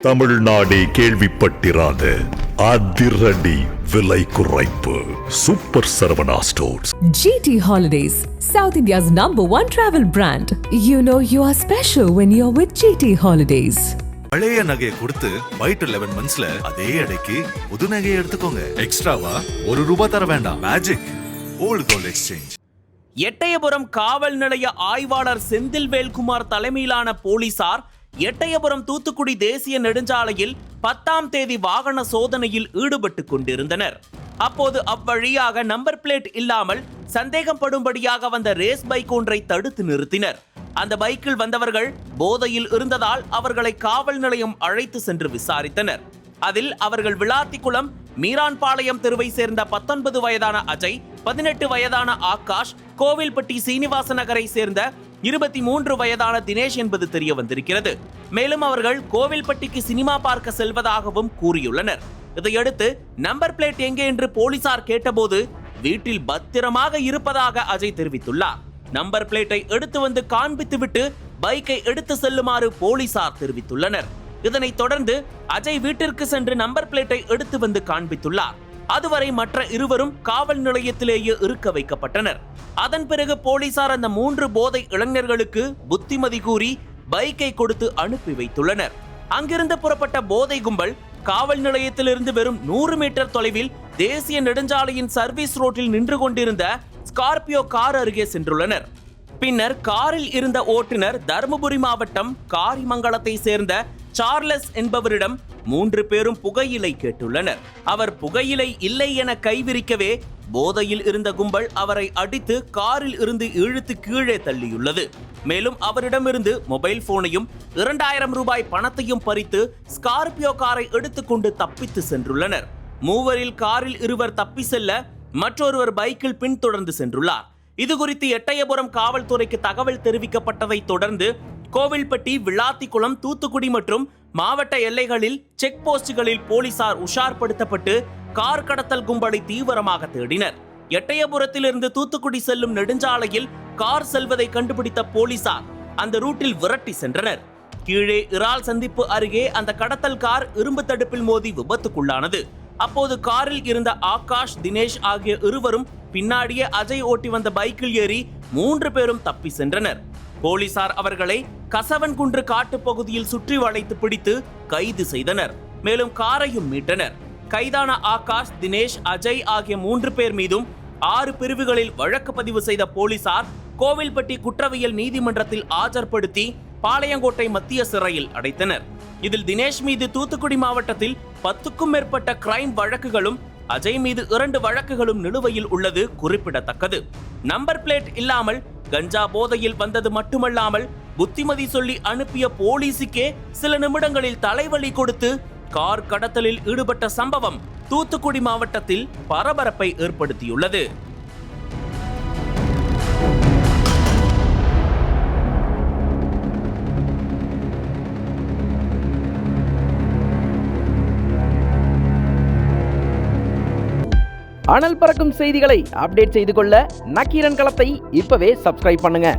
தமிழ்நாடே கேள்விப்பட்டிராத அதிரடி விலை குறைப்பு super Saravana stores. GT Holidays, South India's #1 travel brand. You know you are special when you're with GT Holidays. பழைய நகையை கொடுத்து பை டு 11 monthsல அதே அடைக்கு புது நகையை எடுத்துக்கோங்க. எக்ஸ்ட்ராவா ₹1 தர வேண்டாம். Magic old gold exchange. Ettayapuram காவல் நிலைய ஆய்வாளர் செந்தில்வேல்குமார் தலைமையிலான போலீசார் எட்டயபுரம் தூத்துக்குடி தேசிய நெடுஞ்சாலையில் 10ஆம் தேதி வாகன சோதனையில் ஈடுபட்டுக் கொண்டிருந்தனர். அப்போது அவ்வழியாக நம்பர் பிளேட் இல்லாமல் சந்தேகப்படும்படியாக வந்த ரேஸ் பைக் ஒன்றை தடுத்து நிறுத்தினர். அந்த பைக்கில் வந்தவர்கள் போதையில் இருந்ததால் அவர்களை காவல் நிலையம் அழைத்து சென்று விசாரித்தனர். அதில் அவர்கள் விளாத்திக்குளம் மீரான்பாளையம் தெருவை சேர்ந்த 19 வயதான அஜய், 18 வயதான ஆகாஷ், கோவில்பட்டி சீனிவாச நகரை சேர்ந்த 23 வயதான தினேஷ் என்பது தெரிய வந்திருக்கிறது. மேலும் அவர்கள் கோவில்பட்டிக்கு சினிமா பார்க்க செல்வதாகவும் கூறியுள்ளனர். இதையடுத்து நம்பர் பிளேட் எங்கே என்று போலீசார் கேட்டபோது வீட்டில் பத்திரமாக இருப்பதாக அஜய் தெரிவித்துள்ளார். நம்பர் பிளேட்டை எடுத்து வந்து காண்பித்துவிட்டு பைக்கை எடுத்து செல்லுமாறு போலீசார் தெரிவித்துள்ளனர். இதனைத் தொடர்ந்து அஜய் வீட்டிற்கு சென்று நம்பர் பிளேட்டை எடுத்து வந்து காண்பித்துள்ளார். அதுவரை மற்ற இருவரும் காவல் நிலையத்திலேயே இருக்க வைக்கப்பட்டனர். அதன் பிறகு போலீசார் அந்த 3 போதை இளைஞர்களுக்கு புத்திமதி கூறி பைக்கை கொடுத்து அனுப்பி வைத்துள்ளனர். அங்கிருந்து புறப்பட்ட போதை கும்பல் காவல் நிலையத்திலிருந்து வெறும் 100 மீட்டர் தொலைவில் தேசிய நெடுஞ்சாலையின் சர்வீஸ் ரோட்டில் நின்று கொண்டிருந்த ஸ்கார்பியோ கார் அருகே சென்றுள்ளனர். பின்னர் காரில் இருந்த ஓட்டுநர் தருமபுரி மாவட்டம் காரிமங்கலத்தை சேர்ந்த சார்லஸ் என்பவரிடம் 3 பேரும் புகையிலை கேட்டுள்ளனர். அவர் புகையிலை இல்லை என கைவிரிக்கவே போதையில் இருந்த கும்பல் அவரை அடித்து காரில் இருந்து இழுத்து கீழே தள்ளியுள்ளது. மேலும் அவரிடமிருந்து மொபைல் போனையும் ₹2000 பணத்தையும் பறித்து ஸ்கார்பியோ காரை எடுத்துக்கொண்டு தப்பித்து சென்றுள்ளனர். மூவரில் காரில் இருவர் தப்பி செல்ல மற்றொருவர் பைக்கில் பின்தொடர்ந்து சென்றுள்ளார். இதுகுறித்து எட்டயபுரம் காவல்துறைக்கு தகவல் தெரிவிக்கப்பட்டதை தொடர்ந்து கோவில்பட்டி, விளாத்திக்குளம், தூத்துக்குடி மற்றும் மாவட்ட எல்லைகளில் செக் போஸ்டுகளில் போலீசார் உஷார்படுத்தப்பட்டு கார் கடத்தல் கும்பலை தீவிரமாக தேடினர். எட்டயபுரத்திலிருந்து தூத்துக்குடி செல்லும் நெடுஞ்சாலையில் கார் செல்வதை கண்டுபிடித்த போலீசார் அந்த ரூட்டில் விரட்டி சென்றனர். கீழே இறால் சந்திப்பு அருகே அந்த கடத்தல் கார் இரும்பு தடுப்பில் மோதி விபத்துக்குள்ளானது. அப்போது காரில் இருந்த ஆகாஷ், தினேஷ் ஆகிய இருவரும் பின்னாடியே அஜய் ஓட்டி வந்த பைக்கில் ஏறி 3 பேரும் தப்பி சென்றனர். போலீசார் அவர்களை கசவன்குன்று காட்டு பகுதியில் சுற்றி வளைத்து பிடித்து கைது செய்தனர். மேலும் காரையும் மீட்டனர். கைதான ஆகாஷ், தினேஷ், அஜய் ஆகிய 3 பேர் மீதும் 6 பிரிவுகளில் வழக்கு பதிவு செய்த போலீசார் கோவில்பட்டி குற்றவியல் நீதிமன்றத்தில் ஆஜர்படுத்தி பாளையங்கோட்டை மத்திய சிறையில் அடைத்தனர். இதில் தினேஷ் மீது தூத்துக்குடி மாவட்டத்தில் 10க்கும் மேற்பட்ட கிரைம் வழக்குகளும், அஜய் மீது 2 வழக்குகளும் நிலுவையில் உள்ளது குறிப்பிடத்தக்கது. நம்பர் பிளேட் இல்லாமல் கஞ்சா போதையில் வந்தது மட்டுமல்லாமல் புத்திமதி சொல்லி அனுப்பிய போலீசுக்கே சில நிமிடங்களில் தலைவலி கொடுத்து கார் கடத்தலில் ஈடுபட்ட சம்பவம் தூத்துக்குடி மாவட்டத்தில் பரபரப்பை ஏற்படுத்தியுள்ளது. அனல் பறக்கும் செய்திகளை அப்டேட் செய்து கொள்ள நக்கீரன் களத்தை இப்பவே சப்ஸ்கிரைப் பண்ணுங்க.